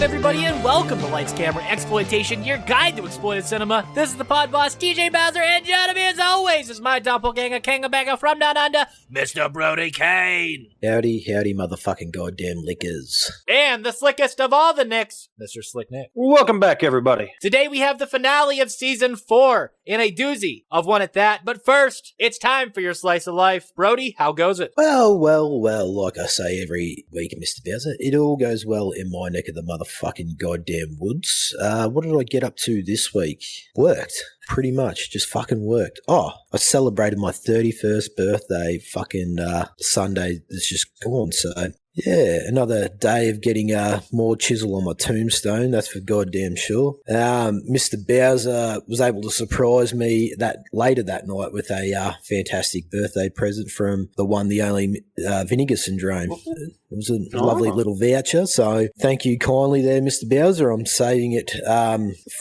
everybody, and welcome to Lights, Camera, Exploitation, your guide to exploited cinema. This is the pod boss, TJ Bowser, and joining me as always is my doppelganger, Kangabanga from down under, Mr. Brody Kane. Howdy, motherfucking goddamn lickers. And the slickest of all the Nicks, Mr. Slick Nick. Welcome back, everybody. Today we have the finale of Season 4, in a doozy of one at that. But first, it's time for your slice of life. Brody, how goes it? Well, like I say every week, Mr. Bowser, it all goes well in my neck of the motherfucking goddamn woods. What did I get up to this week? Worked. Pretty much. Just fucking worked. Oh, I celebrated my 31st birthday fucking Sunday that's just gone, so... yeah, another day of getting more chisel on my tombstone, that's for goddamn sure. Mr. Bowser was able to surprise me later that night with a fantastic birthday present from the one, the only Vinegar Syndrome. It was a lovely little voucher, so thank you kindly there, Mr. Bowser. I'm saving it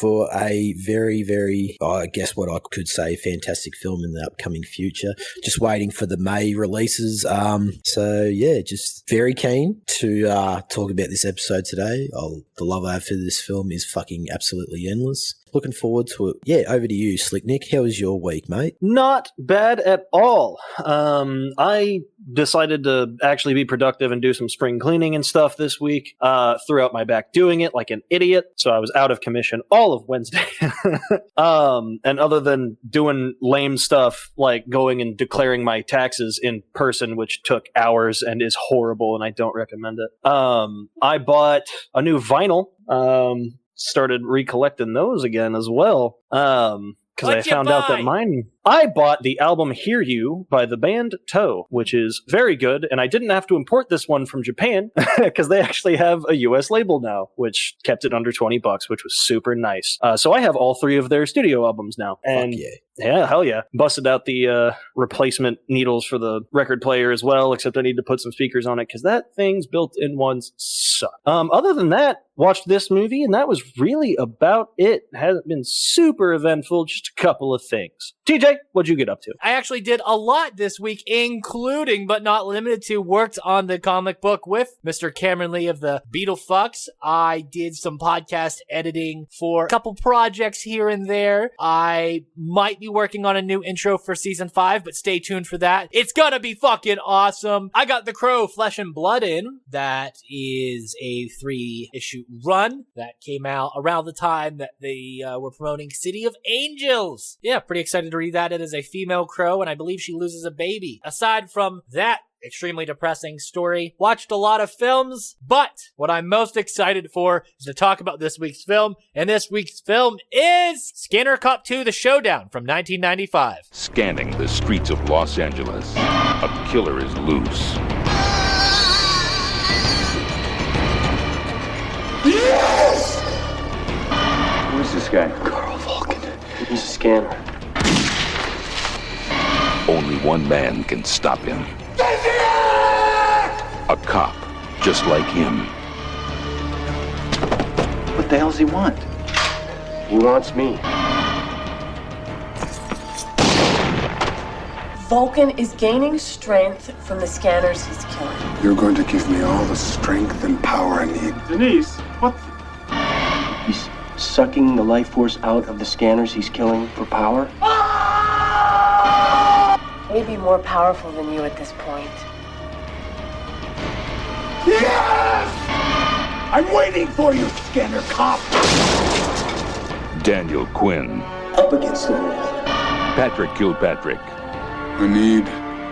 for a very, very, I guess what I could say, fantastic film in the upcoming future. Just waiting for the May releases. So, yeah, just very keen to talk about this episode today. The love I have for this film is fucking absolutely endless. Looking forward to it. Yeah, over to you, Slick Nick. How was your week, mate? Not bad at all. I decided to actually be productive and do some spring cleaning and stuff this week. Threw out my back doing it like an idiot, so I was out of commission all of Wednesday. And other than doing lame stuff like going and declaring my taxes in person, which took hours and is horrible and I don't recommend it, I bought a new vinyl. Started recollecting those again as well. Because I found out that I bought the album Hear You by the band Toe, which is very good, and I didn't have to import this one from Japan because they actually have a US label now, which kept it under $20, which was super nice. So I have all three of their studio albums now. And fuck yeah. Yeah, hell yeah. Busted out the replacement needles for the record player as well, except I need to put some speakers on it because that thing's built-in ones suck. Other than that, watched this movie, and that was really about it. Hasn't been super eventful, just a couple of things. TJ, what'd you get up to? I actually did a lot this week, including, but not limited to, worked on the comic book with Mr. Cameron Lee of the Beetlefucks. I did some podcast editing for a couple projects here and there. I might be working on a new intro for season 5, but stay tuned for that. It's gonna be fucking awesome. I got The Crow Flesh and Blood in. That is a 3-issue run that came out around the time that they were promoting City of Angels. Yeah, pretty excited to read that. It is a female crow, and I believe she loses a baby. Aside from that extremely depressing story, watched a lot of films, but what I'm most excited for is to talk about this week's film, and this week's film is Scanner Cop 2: The Showdown from 1995. Scanning the streets of Los Angeles, a killer is loose. Yes! Who is this guy? Karl Volkin. He's a scanner. Only one man can stop him. A cop, just like him. What the hell does he want? He wants me. Volkin is gaining strength from the scanners he's killing. You're going to give me all the strength and power I need. Denise, what? He's sucking the life force out of the scanners he's killing for power? Maybe more powerful than you at this point. Yes! I'm waiting for you, Scanner Cop! Daniel Quinn. Up against the wall. Patrick Kilpatrick. I need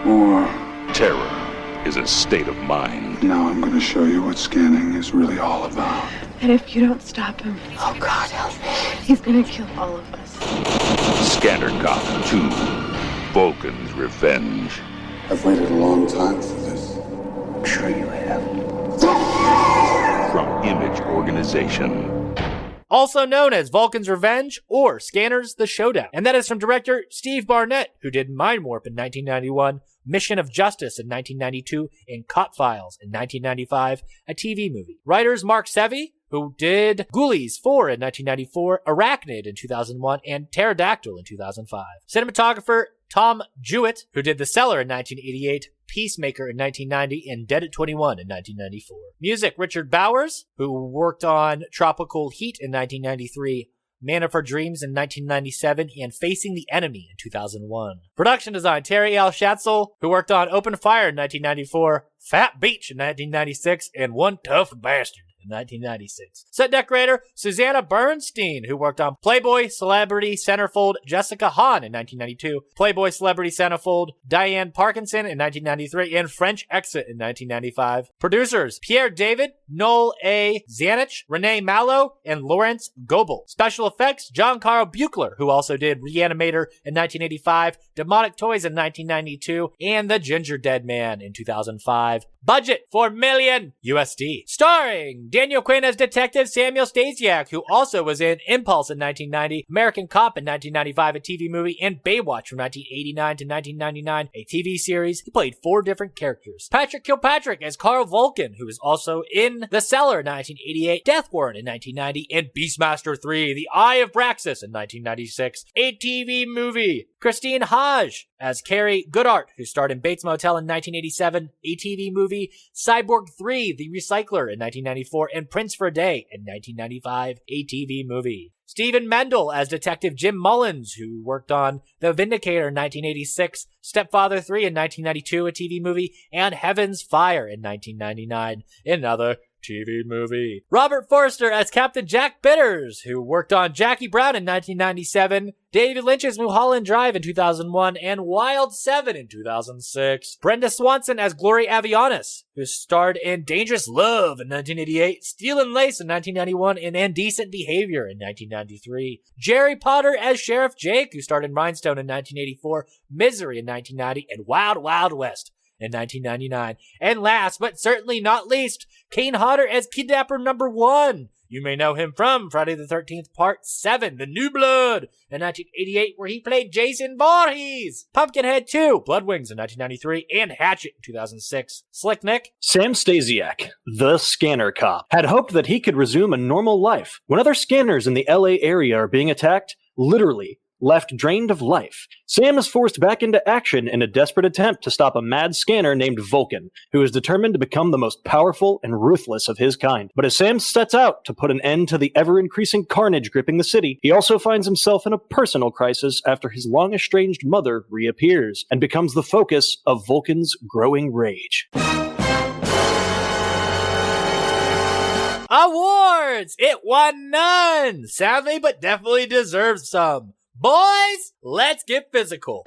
more. Terror is a state of mind. Now I'm going to show you what scanning is really all about. And if you don't stop him, Oh, God, help me. he's gonna kill all of us. Scanner Cop 2. Vulcan's Revenge. I've waited a long time for this. I'm sure you have. From Image Organization. Also known as Vulcan's Revenge or Scanners: The Showdown. And that is from director Steve Barnett, who did Mind Warp in 1991, Mission of Justice in 1992, and Cop Files in 1995, a TV movie. Writers Mark Sevi, who did Ghoulies 4 in 1994, Arachnid in 2001, and Pterodactyl in 2005. Cinematographer Tom Jewett, who did The Cellar in 1988, Peacemaker in 1990, and Dead at 21 in 1994. Music, Richard Bowers, who worked on Tropical Heat in 1993, Man of Her Dreams in 1997, and Facing the Enemy in 2001. Production design, Terry L. Schatzel, who worked on Open Fire in 1994, Fat Beach in 1996, and One Tough Bastard in 1996. Set decorator, Susanna Bernstein, who worked on Playboy Celebrity Centerfold Jessica Hahn in 1992, Playboy Celebrity Centerfold Diane Parkinson in 1993, and French Exit in 1995. Producers, Pierre David, Noel A. Zanich, Renee Mallow, and Lawrence Goebel. Special effects, John Carl Buechler, who also did Reanimator in 1985, Demonic Toys in 1992, and The Ginger Dead Man in 2005. Budget, $4 million USD. Starring Daniel Quinn as Detective Samuel Staziak, who also was in Impulse in 1990, American Cop in 1995, a TV movie, and Baywatch from 1989 to 1999, a TV series. He played 4 different characters. Patrick Kilpatrick as Karl Volkin, who was also in The Cellar in 1988, Death Warrant in 1990, and Beastmaster 3, The Eye of Braxis in 1996, a TV movie. Christine Haj as Carrie Goodart, who starred in Bates Motel in 1987, a TV movie, Cyborg 3, The Recycler in 1994, and Prince for a Day in 1995, a TV movie. Stephen Mendel as Detective Jim Mullins, who worked on The Vindicator in 1986, Stepfather 3 in 1992, a TV movie, and Heaven's Fire in 1999, another TV movie. Robert Forster as Captain Jack Bitters, who worked on Jackie Brown in 1997, David Lynch's Mulholland Drive in 2001, and Wild 7 in 2006. Brenda Swanson as Glory Avianis, who starred in Dangerous Love in 1988, Steel and Lace in 1991, and Indecent Behavior in 1993. Jerry Potter as Sheriff Jake, who starred in Rhinestone in 1984, Misery in 1990, and Wild Wild West in 1999. And last, but certainly not least, Kane Hodder as Kidnapper number 1. You may know him from Friday the 13th Part 7, The New Blood, in 1988, where he played Jason Voorhees. Pumpkinhead 2, Blood Wings in 1993, and Hatchet in 2006. Slick Nick? Sam Staziak, the scanner cop, had hoped that he could resume a normal life. When other scanners in the LA area are being attacked, literally left drained of life, Sam is forced back into action in a desperate attempt to stop a mad scanner named Volkin, who is determined to become the most powerful and ruthless of his kind. But as Sam sets out to put an end to the ever-increasing carnage gripping the city, he also finds himself in a personal crisis after his long-estranged mother reappears and becomes the focus of Volkin's growing rage. Awards! It won none! Sadly, but definitely deserves some. Boys, let's get physical.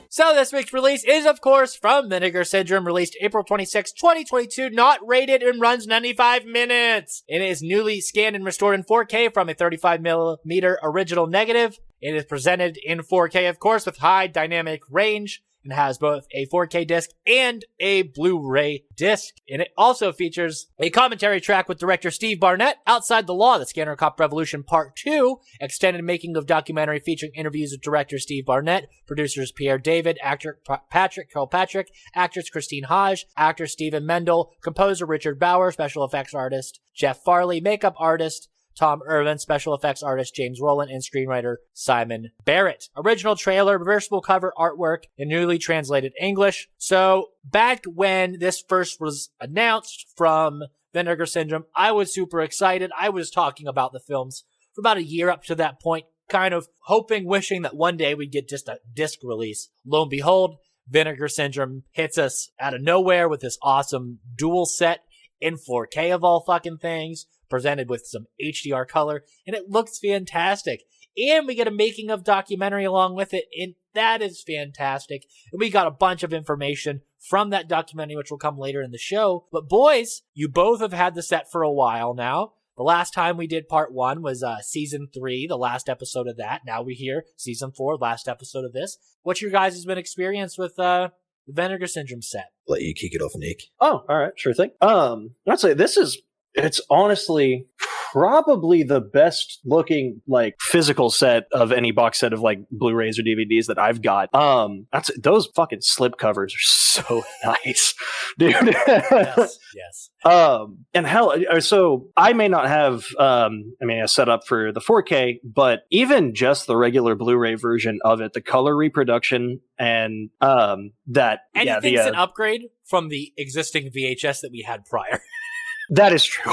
So this week's release is, of course, from Vinegar Syndrome, released April 26, 2022, not rated, and runs 95 minutes. It is newly scanned and restored in 4K from a 35mm original negative. It is presented in 4K, of course, with high dynamic range, and has both a 4K disc and a Blu-ray disc. And it also features a commentary track with director Steve Barnett, Outside the Law, The Scanner Cop Revolution Part 2, extended making of documentary featuring interviews with director Steve Barnett, producers Pierre David, actor Patrick Kilpatrick, actress Christine Haj, actor Stephen Mendel, composer Richard Bauer, special effects artist Jeff Farley, makeup artist Tom Irvin, special effects artist James Rowland, and screenwriter Simon Barrett. Original trailer, reversible cover artwork in newly translated English. So back when this first was announced from Vinegar Syndrome, I was super excited. I was talking about the films for about a year up to that point, kind of hoping, wishing that one day we'd get just a disc release. Lo and behold, Vinegar Syndrome hits us out of nowhere with this awesome dual set in 4K of all fucking things, presented with some HDR color, and it looks fantastic. And we get a making of documentary along with it, and that is fantastic. And we got a bunch of information from that documentary, which will come later in the show. But boys, you both have had the set for a while now. The last time we did part 1 was season 3, the last episode of that. Now we're here, season 4, last episode of this. What's your guys' been experience with the Vinegar Syndrome set? Let you kick it off, Nick. Oh, all right, sure thing. I'd say it's honestly probably the best looking like physical set of any box set of like Blu-rays or DVDs that I've got. Those fucking slip covers are so nice, dude. Yes. And hell, so I may not have a setup for the 4K, but even just the regular Blu-ray version of it, the color reproduction and anything's an upgrade from the existing VHS that we had prior. That is true.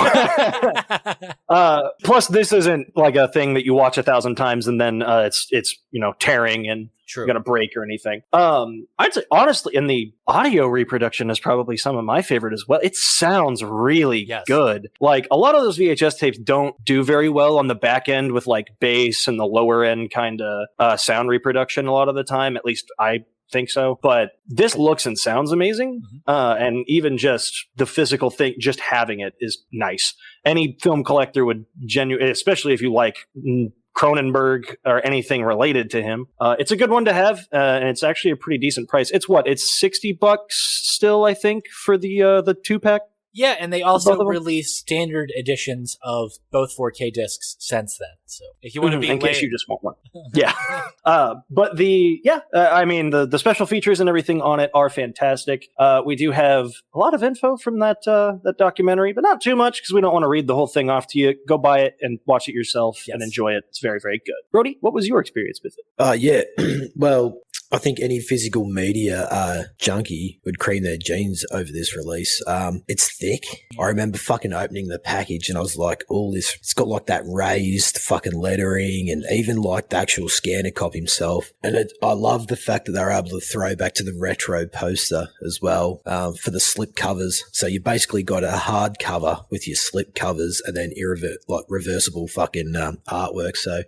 Plus, this isn't like a thing that you watch 1,000 times and then it's tearing and going to break or anything. I'd say honestly, and the audio reproduction is probably some of my favorite as well. It sounds really good. Like a lot of those VHS tapes don't do very well on the back end with like bass and the lower end kind of sound reproduction a lot of the time. At least I think so, but this looks and sounds amazing. And even just the physical thing, just having it is nice. Any film collector would especially if you like Cronenberg or anything related to him, it's a good one to have, and it's actually a pretty decent price. It's $60 still, I think, for the 2-pack. Yeah, and they also release standard editions of both 4K discs since then. So if you want to be in case you just want one, yeah. But the special features and everything on it are fantastic. We do have a lot of info from that documentary, but not too much because we don't want to read the whole thing off to you. Go buy it and watch it yourself and enjoy it. It's very, very good. Brody, what was your experience with it? Yeah, well, I think any physical media junkie would cream their jeans over this release. It's thick. I remember fucking opening the package and I was like, all this, it's got like that raised fucking lettering and even like the actual scanner cop himself. And I love the fact that they're able to throw back to the retro poster as well for the slip covers. So you basically got a hard cover with your slip covers and then reversible fucking artwork. So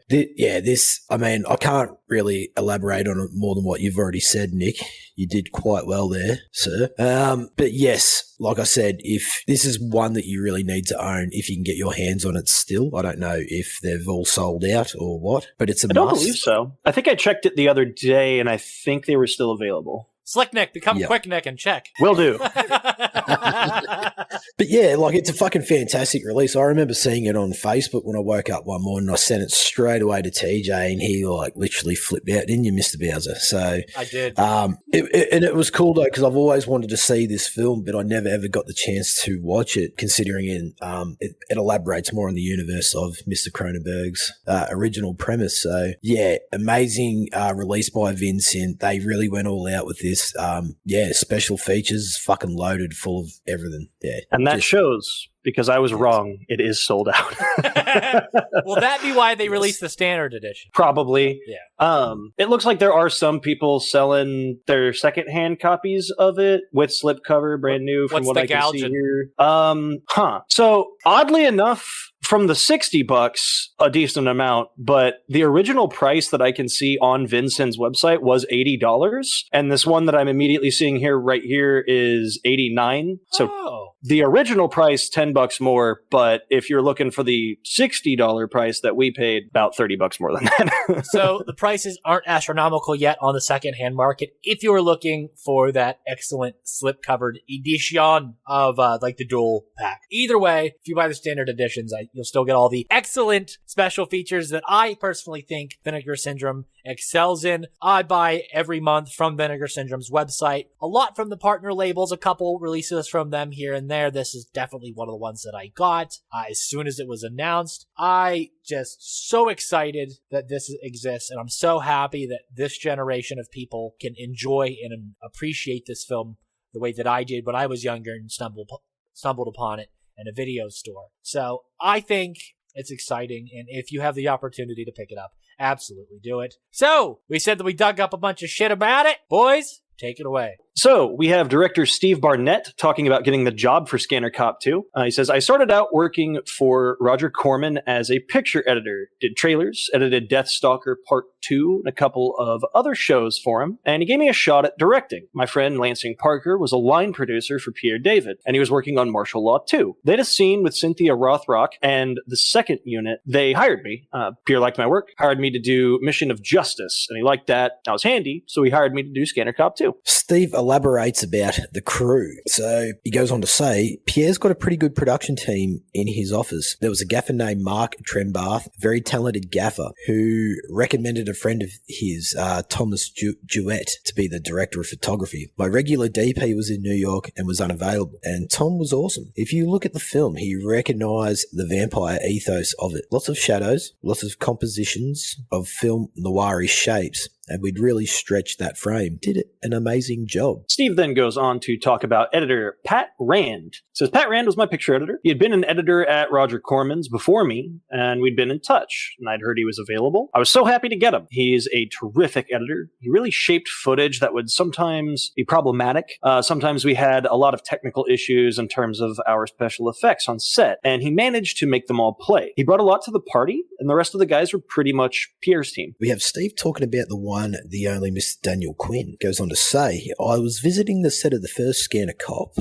I can't really elaborate on it more than what you've already said, Nick. You did quite well there, sir. But yes, like I said, if this is one that you really need to own, if you can get your hands on it still, I don't know if they've all sold out or what, but it's a must. I don't believe so. I think I checked it the other day and I think they were still available. Slick Nick, become Quick Nick and check. Will do. But yeah, like it's a fucking fantastic release. I remember seeing it on Facebook when I woke up one morning. I sent it straight away to TJ and he like literally flipped out. Didn't you, Mr. Bowser? So I did. It was cool though because I've always wanted to see this film, but I never ever got the chance to watch it. Considering it elaborates more on the universe of Mr. Cronenberg's original premise. So yeah, amazing release by Vincent. They really went all out with this. Special features, fucking loaded full of everything. Yeah. And that shows because I was wrong. It is sold out. Will that be why they released the standard edition? Probably. Yeah. It looks like there are some people selling their secondhand copies of it with slipcover, brand new from what I can see here. So oddly enough, from the $60, a decent amount, but the original price that I can see on Vincent's website was $80. And this one that I'm immediately seeing here right here is $89. So the original price, $10 more, but if you're looking for the $60 price that we paid, about $30 more than that. So the prices aren't astronomical yet on the secondhand market. If you were looking for that excellent slip-covered edition of like the dual pack. Either way, if you buy the standard editions, you'll still get all the excellent special features that I personally think Vinegar Syndrome excels in. I buy every month from Vinegar Syndrome's website. A lot from the partner labels, a couple releases from them here and there. This is definitely one of the ones that I got as soon as it was announced. I just so excited that this exists, and I'm so happy that this generation of people can enjoy and appreciate this film the way that I did when I was younger and stumbled upon it in a video store. So I think it's exciting, and if you have the opportunity to pick it up, absolutely do it. So, we said that we dug up a bunch of shit about it. Boys, take it away. So, we have director Steve Barnett talking about getting the job for Scanner Cop 2. He says, I started out working for Roger Corman as a picture editor, did trailers, edited Deathstalker Part 2, and a couple of other shows for him, and he gave me a shot at directing. My friend Lansing Parker was a line producer for Pierre David, and he was working on Martial Law 2. They had a scene with Cynthia Rothrock, and the second unit, they hired me. Pierre liked my work, hired me to do Mission of Justice, and he liked that. I was handy, so he hired me to do Scanner Cop 2. Steve, a elaborates about the crew. So he goes on to say, Pierre's got a pretty good production team in his office. There was a gaffer named Mark Trembath, a very talented gaffer, who recommended a friend of his, Thomas Jewett, to be the director of photography. My regular DP was in New York and was unavailable, and Tom was awesome. If you look at the film, he recognized the vampire ethos of it. Lots of shadows, lots of compositions of film noir-y shapes, and we'd really stretched that frame. Did an amazing job. Steve then goes on to talk about editor Pat Rand. Says, Pat Rand was my picture editor. He had been an editor at Roger Corman's before me, and we'd been in touch, and I'd heard he was available. I was so happy to get him. He's a terrific editor. He really shaped footage that would sometimes be problematic. Sometimes we had a lot of technical issues in terms of our special effects on set, and he managed to make them all play. He brought a lot to the party, and the rest of the guys were pretty much Pierre's team. We have Steve talking about the only Mr. Daniel Quinn. Goes on to say, I was visiting the set of the first Scanner Cop,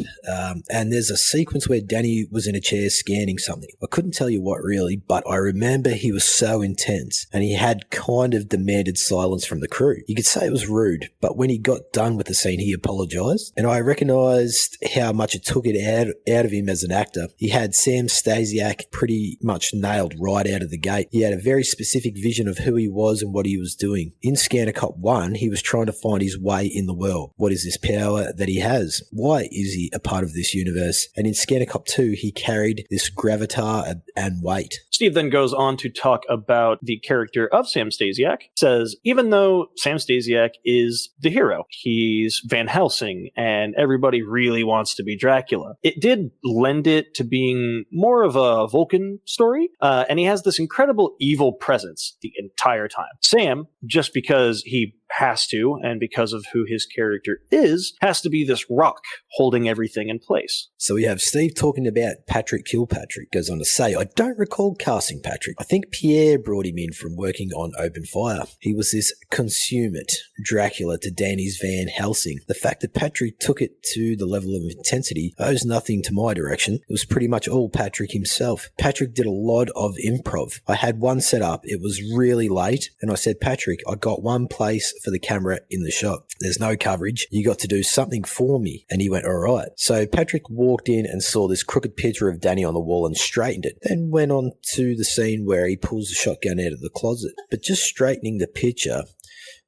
and there's a sequence where Danny was in a chair scanning something. I couldn't tell you what really, but I remember he was so intense, and he had kind of demanded silence from the crew. You could say it was rude, but when he got done with the scene, he apologized, and I recognized how much it took it out of him as an actor. He had Sam Staziak pretty much nailed right out of the gate. He had a very specific vision of who he was and what he was doing. In Scanner Cop 1, he was trying to find his way in the world. What is this power that he has? Why is he a part of this universe? And in Scanner Cop 2, he carried this gravitas and weight. Steve then goes on to talk about the character of Sam Staziak. Says, even though Sam Staziak is the hero, he's Van Helsing, and everybody really wants to be Dracula, it did lend it to being more of a Volkin story, and he has this incredible evil presence the entire time. Sam, just because he has to, and because of who his character is, has to be this rock holding everything in place. So we have Steve talking about Patrick Kilpatrick. Goes on to say, I don't recall casting Patrick. I think Pierre brought him in from working on Open Fire. He was this consummate Dracula to Danny's Van Helsing. The fact that Patrick took it to the level of intensity owes nothing to my direction. It was pretty much all Patrick himself. Patrick did a lot of improv. I had one set up. It was really late, and I said, Patrick, I got one place for the camera in the shot. There's no coverage. You got to do something for me. And he went, all right. So Patrick walked in and saw this crooked picture of Danny on the wall and straightened it. Then went on to the scene where he pulls the shotgun out of the closet. But just straightening the picture,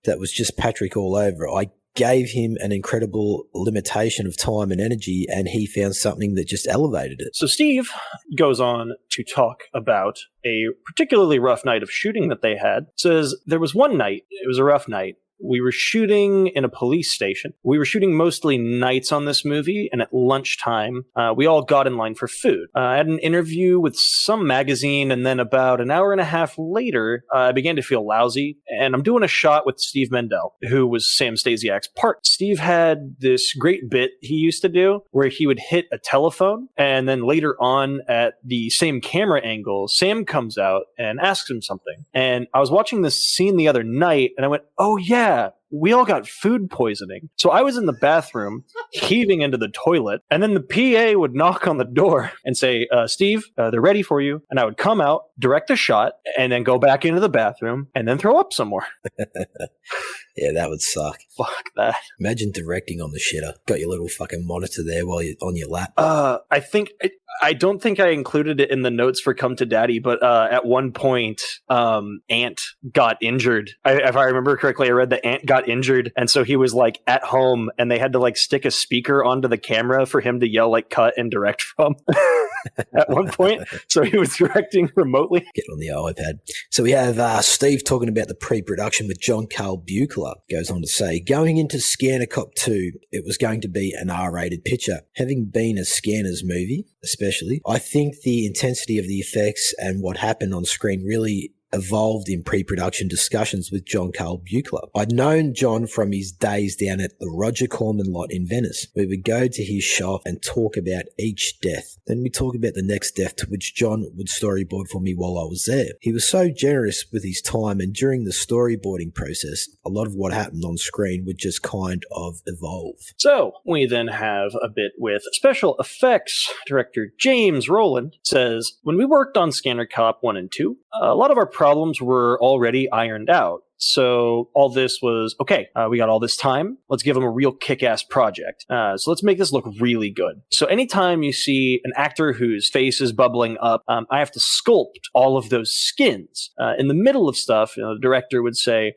that was just Patrick all over. I gave him an incredible limitation of time and energy, and he found something that just elevated it. So Steve goes on to talk about a particularly rough night of shooting that they had. Says, there was one night, it was a rough night. We were shooting in a police station. We were shooting mostly nights on this movie, and at lunchtime, we all got in line for food. I had an interview with some magazine, and then about an hour and a half later, I began to feel lousy, and I'm doing a shot with Steve Mendel, who was Sam Staziak's part. Steve had this great bit he used to do where he would hit a telephone, and then later on at the same camera angle, Sam comes out and asks him something. And I was watching this scene the other night, and I went, oh yeah, we all got food poisoning. So I was in the bathroom heaving into the toilet, and then the PA would knock on the door and say, Steve, they're ready for you. And I would come out, direct a shot, and then go back into the bathroom and then throw up some more. Yeah, that would suck. Fuck that. Imagine directing on the shitter. Got your little fucking monitor there while you're on your lap. I don't think I included it in the notes for Come to Daddy, but at one point, Ant got injured. If I remember correctly, I read that Ant got injured, and so he was like at home, and they had to like stick a speaker onto the camera for him to yell like cut and direct from. At one point, so he was directing remotely. Get on the iPad. So we have Steve talking about the pre-production with John Karl Buechler. Goes on to say, going into Scanner Cop 2, it was going to be an R-rated picture. Having been a Scanners movie, especially, I think the intensity of the effects and what happened on screen really evolved in pre-production discussions with John Karl Buechler. I'd known John from his days down at the Roger Corman lot in Venice. We would go to his shop and talk about each death. Then we'd talk about the next death, to which John would storyboard for me while I was there. He was so generous with his time, and during the storyboarding process, a lot of what happened on screen would just kind of evolve. So we then have a bit with special effects director James Rowland. Says, when we worked on Scanner Cop 1 and 2, a lot of our problems were already ironed out. So all this was, okay, we got all this time. Let's give them a real kick-ass project. So let's make this look really good. So anytime you see an actor whose face is bubbling up, I have to sculpt all of those skins. In the middle of stuff, the director would say,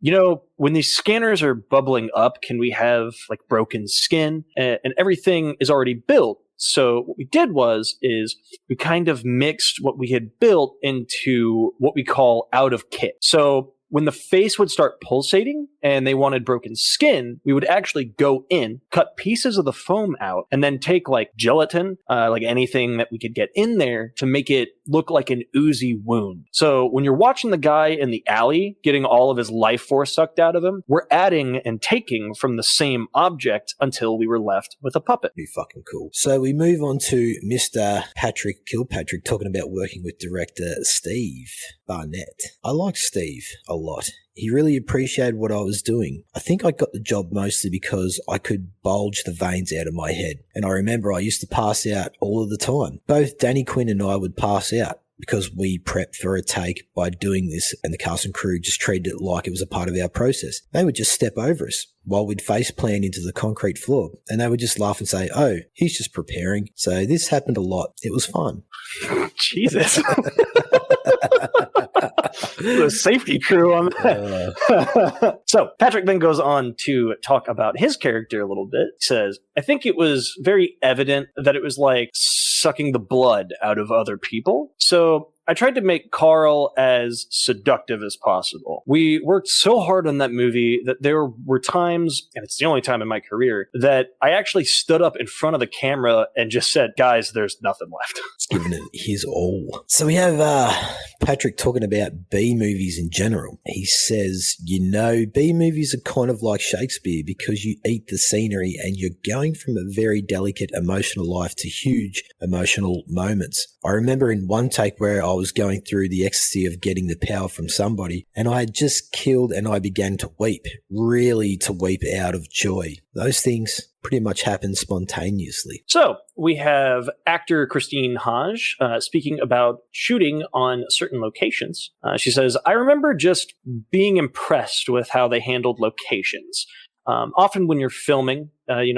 when these scanners are bubbling up, can we have like broken skin? And everything is already built. So what we did is we kind of mixed what we had built into what we call out of kit. So when the face would start pulsating and they wanted broken skin, we would actually go in, cut pieces of the foam out, and then take like gelatin, like anything that we could get in there to make it look like an oozy wound. So when you're watching the guy in the alley getting all of his life force sucked out of him, we're adding and taking from the same object until we were left with a puppet. Be fucking cool. So we move on to Mr. Patrick Kilpatrick talking about working with director Steve Barnett. I like Steve a lot. He really appreciated what I was doing. I think I got the job mostly because I could bulge the veins out of my head. And I remember I used to pass out all of the time. Both Danny Quinn and I would pass out because we prepped for a take by doing this, and the cast and crew just treated it like it was a part of our process. They would just step over us while we'd face plant into the concrete floor, and they would just laugh and say, "Oh, he's just preparing." So this happened a lot. It was fun. Jesus. The safety crew on that. So Patrick then goes on to talk about his character a little bit. He says, I think it was very evident that it was like sucking the blood out of other people. So I tried to make Karl as seductive as possible. We worked so hard on that movie that there were times, and it's the only time in my career, that I actually stood up in front of the camera and just said, guys, there's nothing left. It's given it his all. So we have Patrick talking about B movies in general. He says, B movies are kind of like Shakespeare because you eat the scenery and you're going from a very delicate emotional life to huge emotional moments. I remember in one take where I was going through the ecstasy of getting the power from somebody, and I had just killed and I began to weep, really to weep out of joy. Those things pretty much happen spontaneously. So we have actor Christine Haj speaking about shooting on certain locations. She says, I remember just being impressed with how they handled locations. Often when you're filming,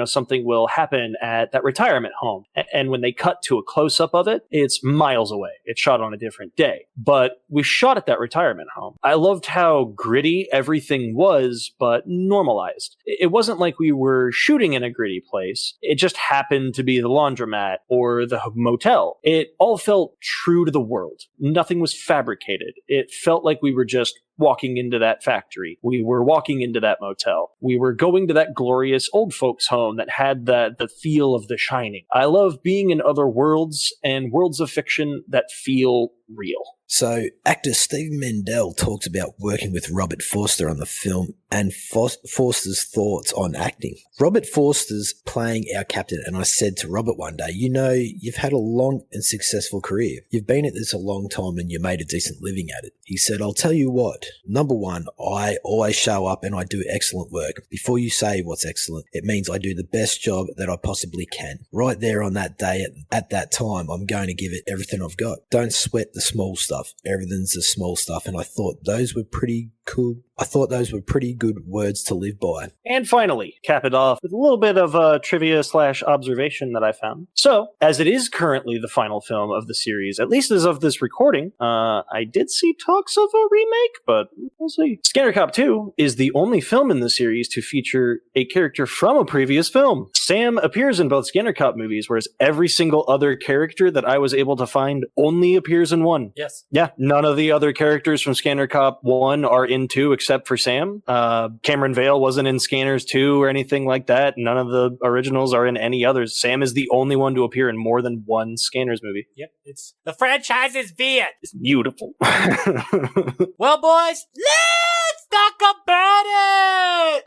something will happen at that retirement home. And when they cut to a close-up of it, it's miles away. It's shot on a different day. But we shot at that retirement home. I loved how gritty everything was, but normalized. It wasn't like we were shooting in a gritty place. It just happened to be the laundromat or the motel. It all felt true to the world. Nothing was fabricated. It felt like we were just walking into that factory. We were walking into that motel. We were going to that glorious old folks home that had the feel of The Shining. I love being in other worlds and worlds of fiction that feel real. So actor Steve Mendel talks about working with Robert Forster on the film and Forster's thoughts on acting. Robert Forster's playing our captain, and I said to Robert one day, you've had a long and successful career. You've been at this a long time and you made a decent living at it. He said, I'll tell you what, number one, I always show up and I do excellent work. Before you say what's excellent, it means I do the best job that I possibly can. Right there on that day at that time, I'm going to give it everything I've got. Don't sweat the small stuff. Everything's the small stuff. And I thought those were pretty cool. I thought those were pretty good words to live by. And finally, cap it off with a little bit of trivia / observation that I found. So, as it is currently the final film of the series, at least as of this recording, I did see talks of a remake, but we'll see. Scanner Cop 2 is the only film in the series to feature a character from a previous film. Sam appears in both Scanner Cop movies, whereas every single other character that I was able to find only appears in one. Yes. Yeah, none of the other characters from Scanner Cop 1 are in 2 except for Sam. Cameron Vale wasn't in Scanners 2 or anything like that. None of the originals are in any others. Sam is the only one to appear in more than one Scanners movie. Yep, it's the franchise is Viet. It's beautiful. Well, boys, let's talk about it!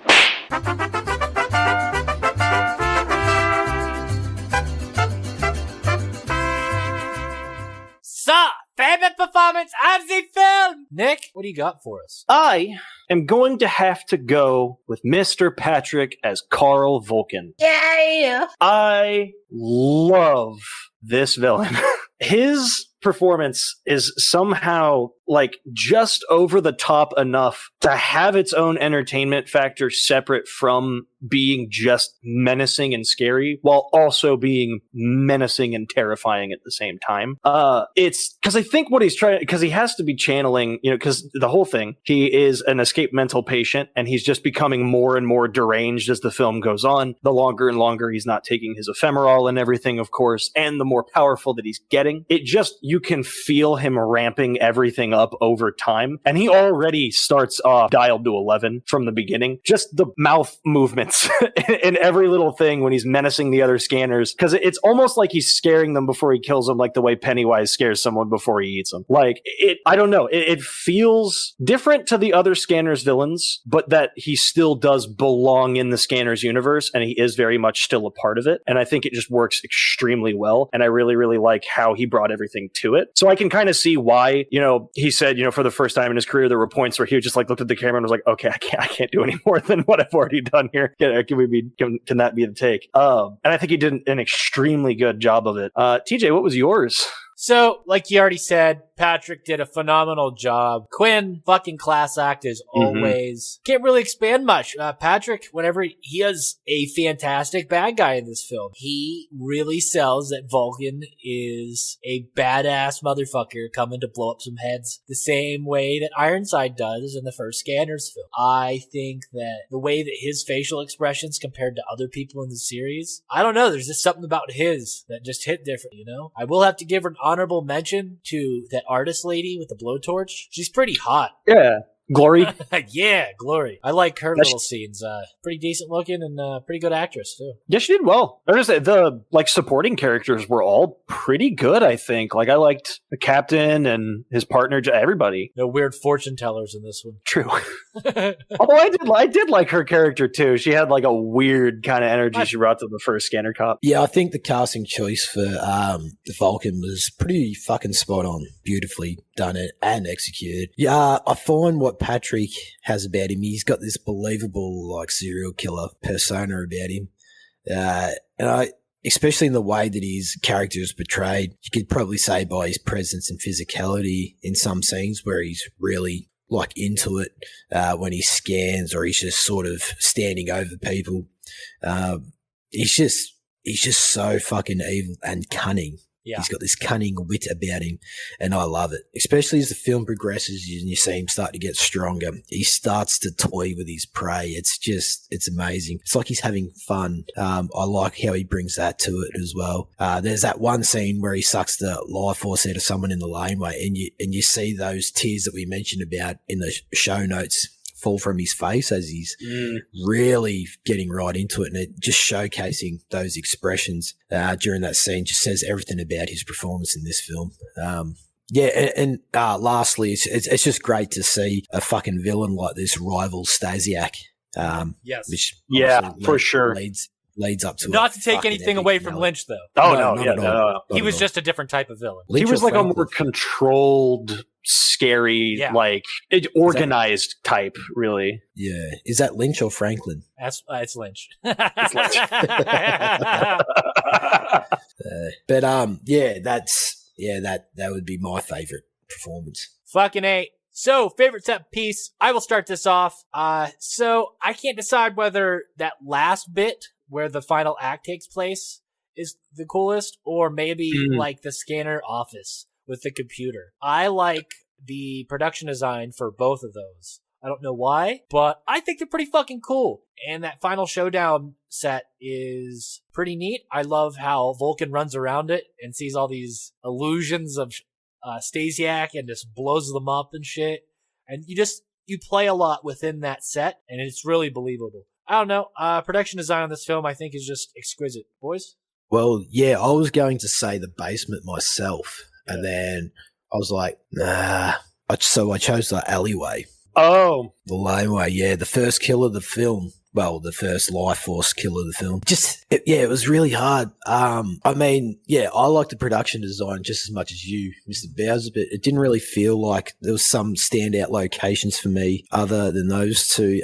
So, favorite performance of the film? Nick, what do you got for us? I am going to have to go with Mr. Patrick as Karl Volkin. Yeah. I love this villain. His performance is somehow like just over the top enough to have its own entertainment factor separate from being just menacing and scary while also being menacing and terrifying at the same time. It's because I think what he's trying, because he has to be channeling, because the whole thing, he is an escaped mental patient and he's just becoming more and more deranged as the film goes on. The longer and longer he's not taking his ephemeral and everything, of course, and the more powerful that he's getting, you can feel him ramping everything up over time. And he already starts off dialed to 11 from the beginning. Just the mouth movements in every little thing when he's menacing the other scanners, because it's almost like he's scaring them before he kills them, like the way Pennywise scares someone before he eats them. Like, I don't know. It feels different to the other Scanners villains, but that he still does belong in the Scanners universe, and he is very much still a part of it. And I think it just works extremely well. And I really, really like how he brought everything to it. So I can kind of see why, he said, for the first time in his career, there were points where he just like looked at the camera and was like, okay, I can't do any more than what I've already done here. Can that be the take? And I think he did an extremely good job of it. TJ, what was yours? So, like you already said, Patrick did a phenomenal job. Quinn, fucking class act as always. Can't really expand much. Patrick, whenever he is a fantastic bad guy in this film, he really sells that Volkin is a badass motherfucker coming to blow up some heads the same way that Ironside does in the first Scanners film. I think that the way that his facial expressions compared to other people in the series, I don't know, there's just something about his that just hit different, I will have to give her an honorable mention to that artist lady with the blowtorch. She's pretty hot. Yeah. Glory. Yeah, Glory. I like her little scenes. Pretty decent looking and pretty good actress too. Yeah, she did well. The supporting characters were all pretty good, I think. Like, I liked the captain and his partner, everybody. No weird fortune tellers in this one. True. Although I did like her character too. She had like a weird kind of energy she brought to the first Scanner Cop. Yeah, I think the casting choice for the Vulcan was pretty fucking spot on. Beautifully done it and executed. Yeah, I find what Patrick has about him, he's got this believable like serial killer persona about him. And especially in the way that his character is portrayed, you could probably say by his presence and physicality in some scenes where he's really like into it when he scans or he's just sort of standing over people. He's just so fucking evil and cunning. Yeah. He's got this cunning wit about him, and I love it. Especially as the film progresses and you see him start to get stronger. He starts to toy with his prey. It's amazing. It's like he's having fun. I like how he brings that to it as well. There's that one scene where he sucks the life force out of someone in the laneway, and you see those tears that we mentioned about in the show notes fall from his face as he's really getting right into it, and it just showcasing those expressions during that scene just says everything about his performance in this film. Lastly, it's just great to see a fucking villain like this rival Staziak. Yes. Which for sure leads up to not to take anything away from Lynch, though. No. He was just a different type of villain. He was like a more controlled, scary, like organized type, really. Yeah. Is that Lynch or Franklin? It's Lynch. It's Lynch. That would be my favorite performance. Fucking A. So, favorite set piece. I will start this off. So I can't decide whether that last bit where the final act takes place is the coolest, or maybe like the scanner office with the computer. I like the production design for both of those. I don't know why, but I think they're pretty fucking cool. And that final showdown set is pretty neat. I love how Volkin runs around it and sees all these illusions of Staziak and just blows them up and shit. And you play a lot within that set, and it's really believable. I don't know. Production design on this film, I think, is just exquisite. Boys? Well, yeah, I was going to say the basement myself, and then I was like, nah. So I chose the alleyway. Oh. The laneway, yeah. The first kill of the film the first life force kill of the film. It was really hard. I like the production design just as much as you, Mr. Bowser, but it didn't really feel like there was some standout locations for me other than those two.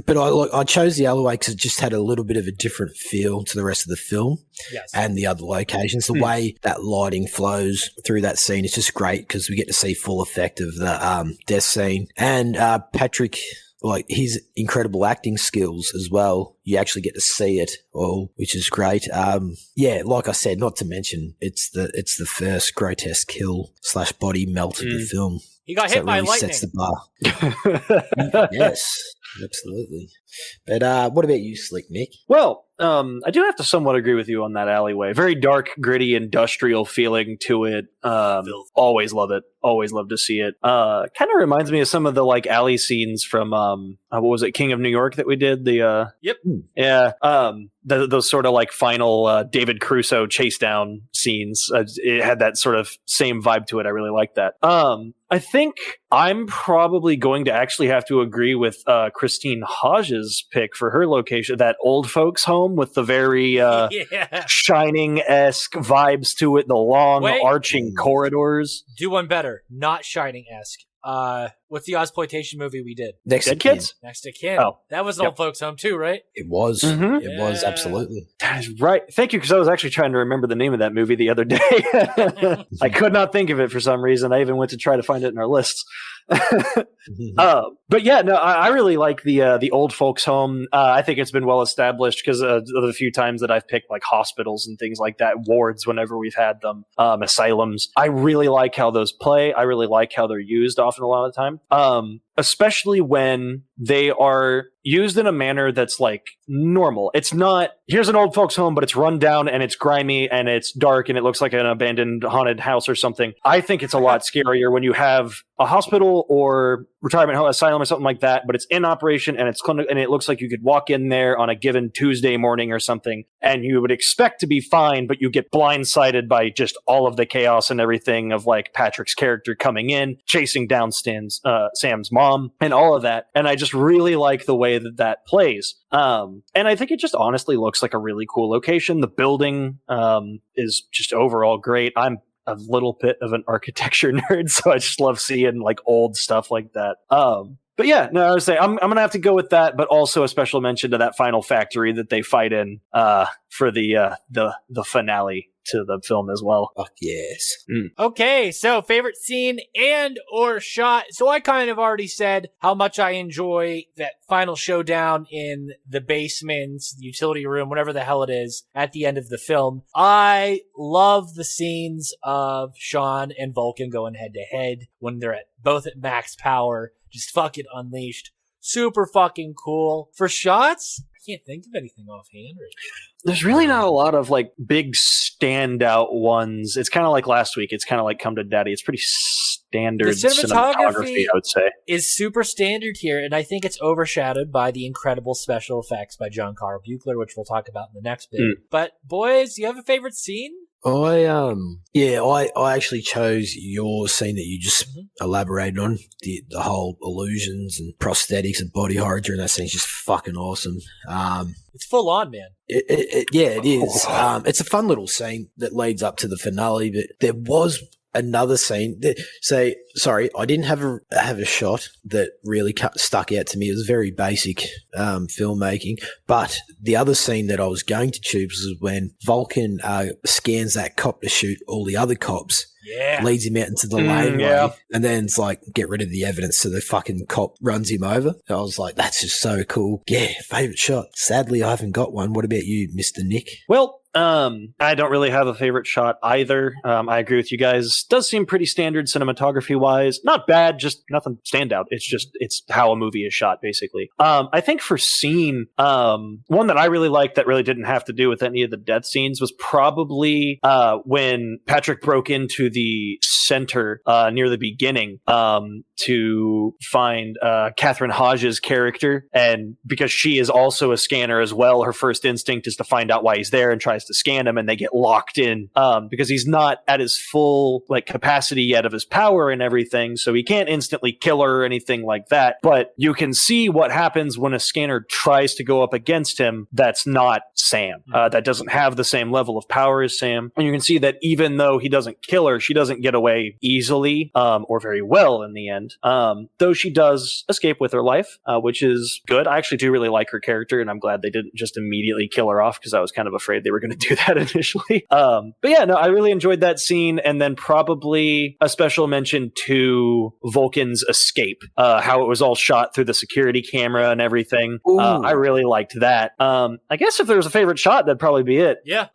But I chose the alleyway because it just had a little bit of a different feel to the rest of the film. Yes. And the other locations. The way that lighting flows through that scene is just great because we get to see full effect of the death scene. And Patrick, like his incredible acting skills as well, you actually get to see it all, which is great. Like I said, not to mention it's the first grotesque kill / body melt of the film. He got hit by lightning. Sets the bar. Yes, absolutely. But what about you, Slick Nick? Well, I do have to somewhat agree with you on that alleyway. Very dark, gritty, industrial feeling to it. Always love it. Always love to see it. Kind of reminds me of some of the like alley scenes from what was it, King of New York that we did? Yep. Yeah. Those sort of like final David Crusoe chase down scenes. It had that sort of same vibe to it. I really like that. I think I'm probably going to actually have to agree with Christine Hodge's pick for her location, that old folks home with the very Shining-esque vibes to it, the long arching corridors. Do one better, not Shining-esque. What's the Exploitation movie we did? Next Dead Kids? Next to Kin. Oh. That was an old folks home too, right? It was. Mm-hmm. It was, absolutely. That is right. Thank you, because I was actually trying to remember the name of that movie the other day. I could not think of it for some reason. I even went to try to find it in our lists. But yeah, no, I really like the old folks home. I think it's been well established because of the few times that I've picked like hospitals and things like that, wards whenever we've had them, asylums. I really like how those play. I really like how they're used often a lot of the time. Especially when they are used in a manner that's like normal. It's not, here's an old folks home, but it's run down and it's grimy and it's dark and it looks like an abandoned haunted house or something. I think it's a lot scarier when you have a hospital or retirement home, asylum or something like that, but it's in operation and and it looks like you could walk in there on a given Tuesday morning or something and you would expect to be fine, but you get blindsided by just all of the chaos and everything of like Patrick's character coming in, chasing down Sam's mom and all of that. And I just really like the way that plays. And I think it just honestly looks like a really cool location. The building is just overall great. I'm a little bit of an architecture nerd, so I just love seeing like old stuff like that. But yeah, no, I would say I'm gonna have to go with that, but also a special mention to that final factory that they fight in for the finale to the film as well. Fuck yes. Okay, so favorite scene and or shot. So I kind of already said how much I enjoy that final showdown in the basement, the utility room, whatever the hell it is, at the end of the film. I love the scenes of Sean and Volkin going head to head when they're both at max power, just fucking unleashed. Super fucking cool. For shots, I can't think of anything offhand right now. There's really not a lot of like big standout ones. It's kind of like last week. It's kind of like Come to Daddy. It's pretty standard cinematography, I would say. Is super standard here, and I think it's overshadowed by the incredible special effects by John Carl Buechler, which we'll talk about in the next bit. But boys, do you have a favorite scene? I actually chose your scene that you just elaborated on, the whole illusions and prosthetics and body horror during that scene is just fucking awesome. It's full on, man. It is. It's a fun little scene that leads up to the finale, but there was another scene that, I didn't have a shot that really stuck out to me. It was very basic filmmaking, but the other scene that I was going to choose was when Volkin scans that cop to shoot all the other cops. Yeah. Leads him out into the laneway, and then it's like, get rid of the evidence, so the fucking cop runs him over. I was like, that's just so cool. Yeah, favorite shot. Sadly, I haven't got one. What about you, Mr. Nick? Well, I don't really have a favorite shot either. I agree with you guys. Does seem pretty standard cinematography wise. Not bad, just nothing standout. It's how a movie is shot, basically. I think for scene, one that I really liked that really didn't have to do with any of the death scenes was probably when Patrick broke into the center near the beginning to find Catherine Hodge's character, and because she is also a scanner as well, her first instinct is to find out why he's there and tries tries to scan him, and they get locked in because he's not at his full like capacity yet of his power and everything, so he can't instantly kill her or anything like that. But you can see what happens when a scanner tries to go up against him that's not Sam, that doesn't have the same level of power as Sam. And you can see that even though he doesn't kill her, she doesn't get away easily or very well in the end, though she does escape with her life, which is good. I actually do really like her character, and I'm glad they didn't just immediately kill her off, because I was kind of afraid they were going to do that initially. But yeah, no, I really enjoyed that scene. And then probably a special mention to Volkin's escape, how it was all shot through the security camera and everything. I really liked that. I guess if there was a favorite shot, that'd probably be it. Yeah.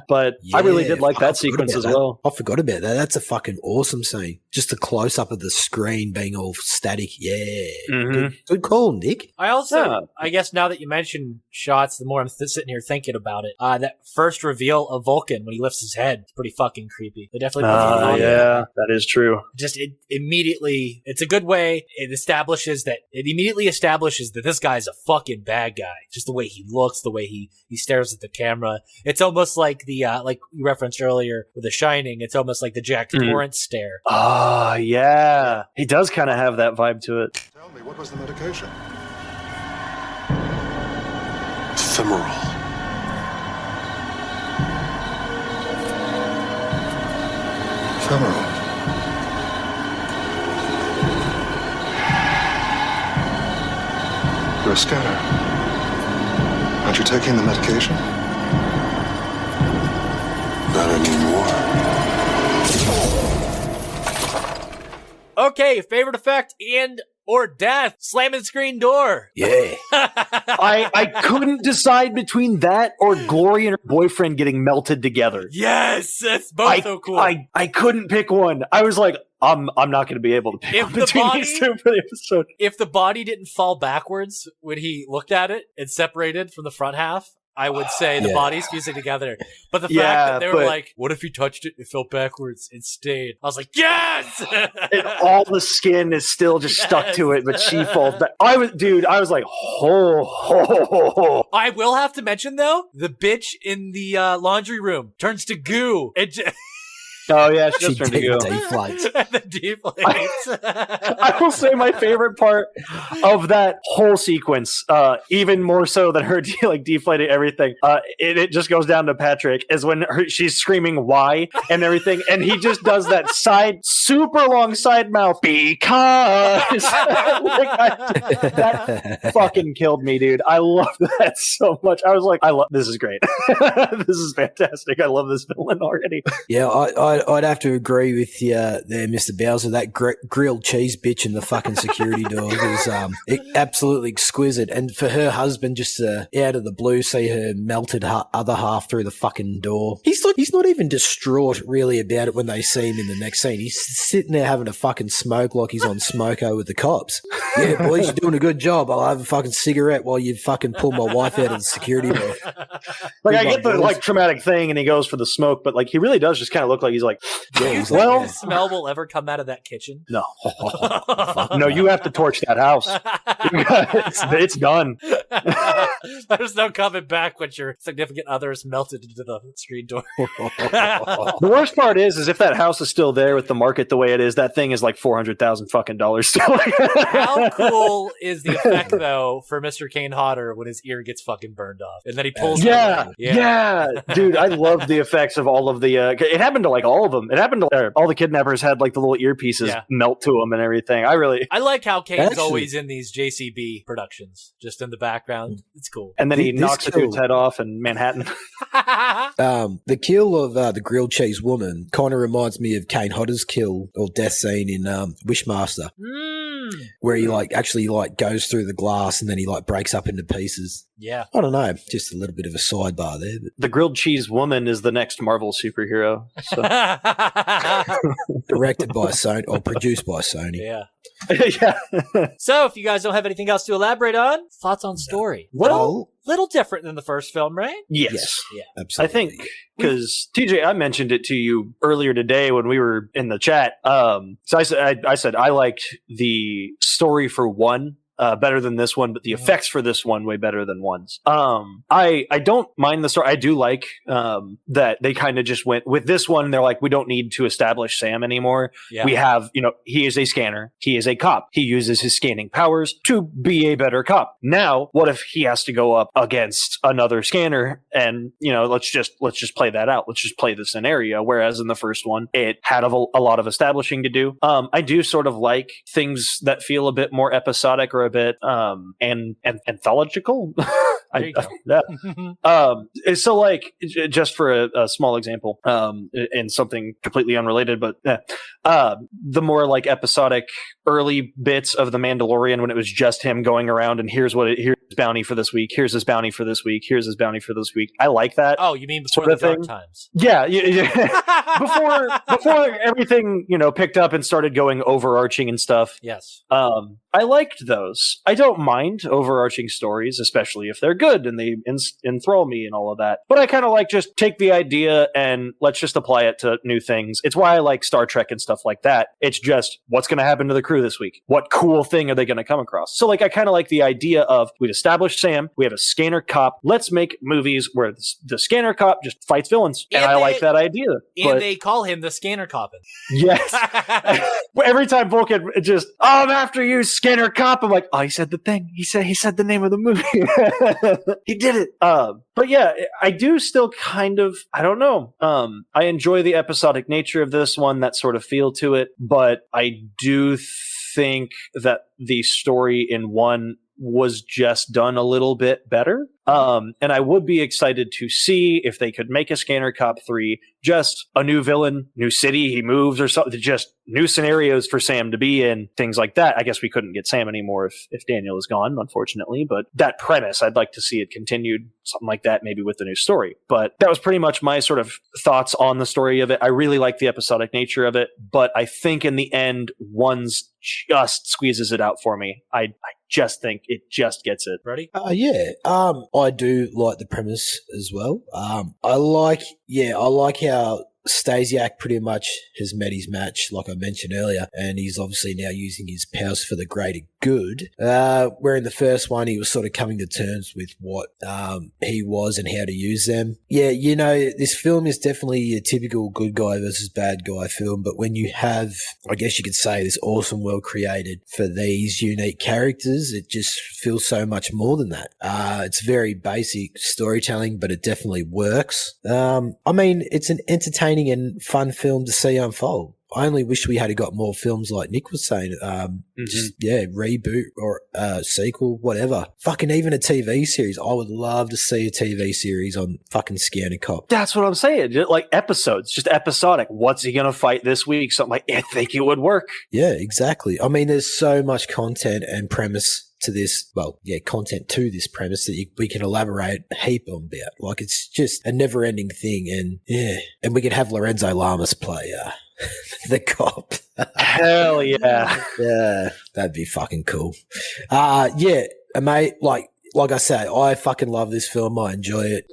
But I really did like that sequence as well. I forgot about that. That's a fucking awesome scene. Just a close up of the screen being all static. Yeah. Good call, Nick. I also, I guess now that you mention shots, the more I'm sitting here thinking about it, that first reveal of Volkin when he lifts his head, it's pretty fucking creepy. They definitely put it on. Yeah, that is true. Just it immediately, it's a good way. It immediately establishes that this guy's a fucking bad guy. Just the way he looks, the way he stares at the camera. It's almost like the like you referenced earlier with The Shining. It's almost like the Jack Torrance stare. Oh yeah, he does kind of have that vibe to it. Tell me, what was the medication? Ephemeral. Ephemeral. You're a scanner. Aren't you taking the medication? Not anymore. Okay, favorite effect and or death. Slamming screen door. Yeah. I couldn't decide between that or Glory and her boyfriend getting melted together. Yes, that's both so cool. I couldn't pick one. I was like, I'm not going to be able to pick one between these two for the episode. If the body didn't fall backwards when he looked at it and separated from the front half, I would say the bodies fusing together. But the fact that they were like, what if he touched it and it fell backwards and stayed? I was like, yes! And all the skin is still just stuck to it, but she falls back. I was like, ho. I will have to mention, though, the bitch in the laundry room turns to goo. Oh yeah, she does turn to goo. Deflates. I will say my favorite part of that whole sequence, even more so than her deflating everything, it just goes down to Patrick, is when she's screaming "why" and everything, and he just does that super long side mouth because that fucking killed me, dude. I love that so much. I was like, this is great. This is fantastic. I love this villain already. Yeah, I'd have to agree with you there, Mr. Bowser. That grilled cheese bitch in the fucking security door was absolutely exquisite. And for her husband just to, out of the blue, see her melted other half through the fucking door. He's not even distraught really about it when they see him in the next scene. He's sitting there having a fucking smoke like he's on smoko with the cops. Yeah, boys, you're doing a good job. I'll have a fucking cigarette while you fucking pull my wife out of the security door. Like, I get the traumatic thing and he goes for the smoke, but like he really does just kind of look like he's like, well, smell will ever come out of that kitchen? No. No, you have to torch that house. It's done. There's no coming back when your significant other is melted into the screen door. The worst part is if that house is still there with the market the way it is, that thing is like $400,000 fucking still. How cool is the effect though for Mr. Kane Hodder when his ear gets fucking burned off and then he pulls? Yeah, dude, I love the effects of all of the. It happened to like all of them. It happened to all the kidnappers had like the little earpieces melt to them and everything. I like how Kane's always in these JCB productions, just in the background. It's cool. And then he knocks the dude's head off in Manhattan. The kill of the grilled cheese woman kind of reminds me of Kane Hodder's kill or death scene in Wishmaster, where he actually goes through the glass and then he breaks up into pieces. Yeah, I don't know, just a little bit of a sidebar there. But. The grilled cheese woman is the next Marvel superhero. So. Directed by Sony or produced by Sony. Yeah. Yeah. So, if you guys don't have anything else to elaborate on, thoughts on story? Little different than the first film, right? Yes. Yeah. Absolutely. I think because TJ, I mentioned it to you earlier today when we were in the chat. So I said I liked the story for one better than this one, but the effects for this one way better than one's. I don't mind the story. I do like that they kind of just went with this one. They're like, we don't need to establish Sam anymore. Yeah. We have, he is a scanner. He is a cop. He uses his scanning powers to be a better cop. Now, what if he has to go up against another scanner? And let's just play that out. Let's just play the scenario. Whereas in the first one, it had a lot of establishing to do. I do sort of like things that feel a bit more episodic or a bit and anthological. There you go. So like, just for a small example, and something completely unrelated, but the more like episodic early bits of The Mandalorian, when it was just him going around and here's his bounty for this week, here's his bounty for this week, here's his bounty for this week. I like that. Oh, you mean before sort the of dark times? Yeah. before everything picked up and started going overarching and stuff. Yes. I liked those. I don't mind overarching stories, especially if they're good and they enthrall me and all of that. But I kind of like just take the idea and let's just apply it to new things. It's why I like Star Trek and stuff like that. It's just, what's going to happen to the crew this week? What cool thing are they going to come across? So like, I kind of like the idea of, we've established Sam, we have a scanner cop. Let's make movies where the scanner cop just fights villains. And I like that idea. And they call him the Scanner Coppin. Yes. Every time Vulcan just, I'm after you, Scanner Cop. I'm like, oh, he said the thing. He said the name of the movie. He did it. But yeah, I do still kind of, I don't know. I enjoy the episodic nature of this one, that sort of feel to it. But I do think that the story in one was just done a little bit better. And I would be excited to see if they could make a Scanner Cop 3, just a new villain, new city he moves or something, just new scenarios for Sam to be in, things like that. I guess we couldn't get Sam anymore if Daniel is gone, unfortunately, but that premise, I'd like to see it continued, something like that, maybe with the new story. But that was pretty much my sort of thoughts on the story of it. I really like the episodic nature of it, but I think in the end, one's just squeezes it out for me. I just think it just gets it. Ready? I do like the premise as well. I like how Staziak pretty much has met his match, like I mentioned earlier, and he's obviously now using his powers for the greater good. Where in the first one, he was sort of coming to terms with what he was and how to use them. Yeah, this film is definitely a typical good guy versus bad guy film, but when you have, I guess you could say, this awesome world created for these unique characters, it just feels so much more than that. It's very basic storytelling, but it definitely works. It's an entertaining and fun film to see unfold. I only wish we had got more films like Nick was saying. Reboot or sequel, whatever. Fucking even a TV series. I would love to see a TV series on fucking Scanner Cop. That's what I'm saying. Just like episodes, just episodic. What's he going to fight this week? Something like, I think it would work. Yeah, exactly. I mean, there's so much content and premise to this, content to this premise that we can elaborate a heap on about. Like, it's just a never-ending thing, and we can have Lorenzo Lamas play the cop. Hell yeah. Yeah, that'd be fucking cool. Mate, like I say, I fucking love this film. I enjoy it.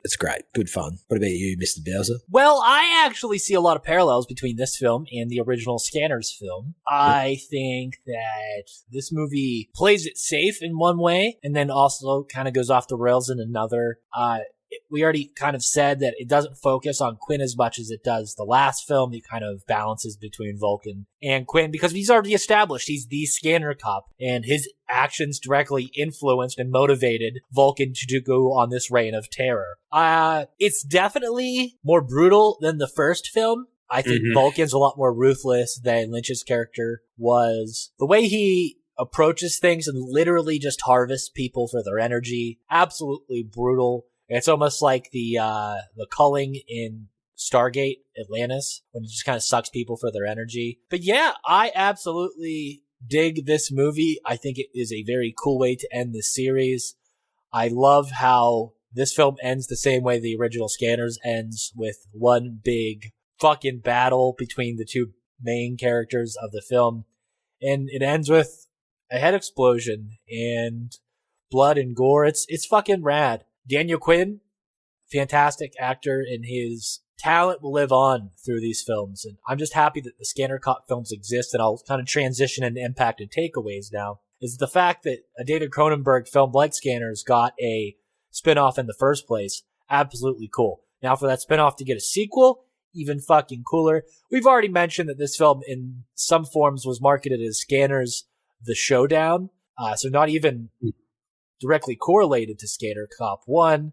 It's great. Good fun. What about you, Mr. Bowser? Well, I actually see a lot of parallels between this film and the original Scanners film. I think that this movie plays it safe in one way and then also kind of goes off the rails in another. We already kind of said that it doesn't focus on Quinn as much as it does the last film. It kind of balances between Vulcan and Quinn because he's already established he's the Scanner Cop and his actions directly influenced and motivated Vulcan to go on this reign of terror. It's definitely more brutal than the first film. I think Vulcan's a lot more ruthless than Lynch's character was. The way he approaches things and literally just harvests people for their energy, absolutely brutal. It's almost like the culling in Stargate Atlantis when it just kind of sucks people for their energy. But yeah, I absolutely dig this movie. I think it is a very cool way to end this series. I love how this film ends the same way the original Scanners ends, with one big fucking battle between the two main characters of the film. And it ends with a head explosion and blood and gore. It's fucking rad. Daniel Quinn, fantastic actor, and his talent will live on through these films. And I'm just happy that the Scanner Cop films exist, and I'll kind of transition into impact and takeaways now. is the fact that a David Cronenberg film like Scanners got a spinoff in the first place. Absolutely cool. Now for that spinoff to get a sequel, even fucking cooler. We've already mentioned that this film in some forms was marketed as Scanners, the Showdown. So not even directly correlated to Scanner Cop 1.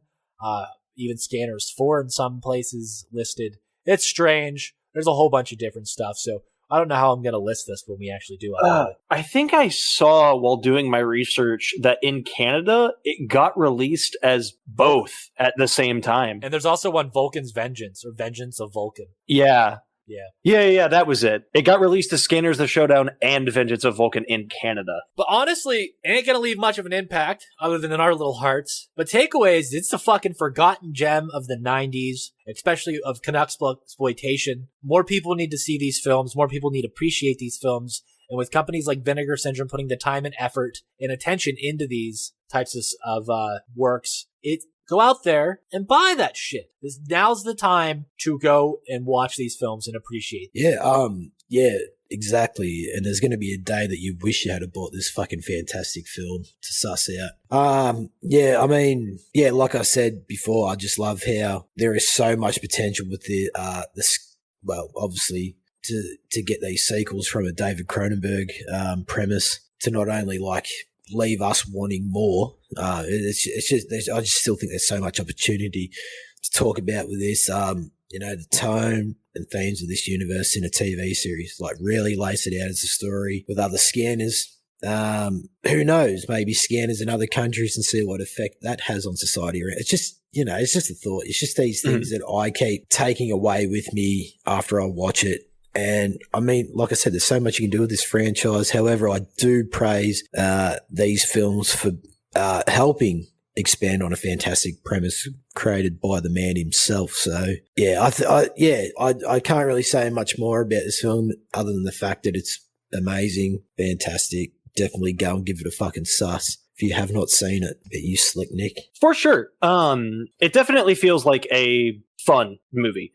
Even Scanners 4 in some places listed. It's strange. There's a whole bunch of different stuff. So I don't know how I'm going to list this when we actually do it. I think I saw while doing my research that in Canada, it got released as both at the same time. And there's also one, Vulcan's Vengeance, or Vengeance of Vulcan. Yeah. Yeah, that was it. It got released as Scanners the Showdown and Vengeance of Vulcan in Canada. But honestly, it ain't gonna leave much of an impact other than in our little hearts. But takeaways, it's the fucking forgotten gem of the 90s, especially of Exploitation. More people need to see these films. More people need to appreciate these films. And with companies like Vinegar Syndrome putting the time and effort and attention into these types of works, go out there and buy that shit. Now's the time to go and watch these films and appreciate them. Yeah, exactly. And there's going to be a day that you wish you had bought this fucking fantastic film to suss out. Like I said before, I just love how there is so much potential with obviously to get these sequels from a David Cronenberg premise to not only leave us wanting more. I just still think there's so much opportunity to talk about with this. The tone and themes of this universe in a TV series, really lace it out as a story with other scanners. Who knows? Maybe scanners in other countries and see what effect that has on society. It's just, it's just a thought. It's just these things that I keep taking away with me after I watch it. And I mean, like I said, there's so much you can do with this franchise. However, I do praise these films for helping expand on a fantastic premise created by the man himself. So yeah, I can't really say much more about this film other than the fact that it's amazing, fantastic. Definitely go and give it a fucking suss if you have not seen it. But you slick Nick. For sure. It definitely feels like a fun movie.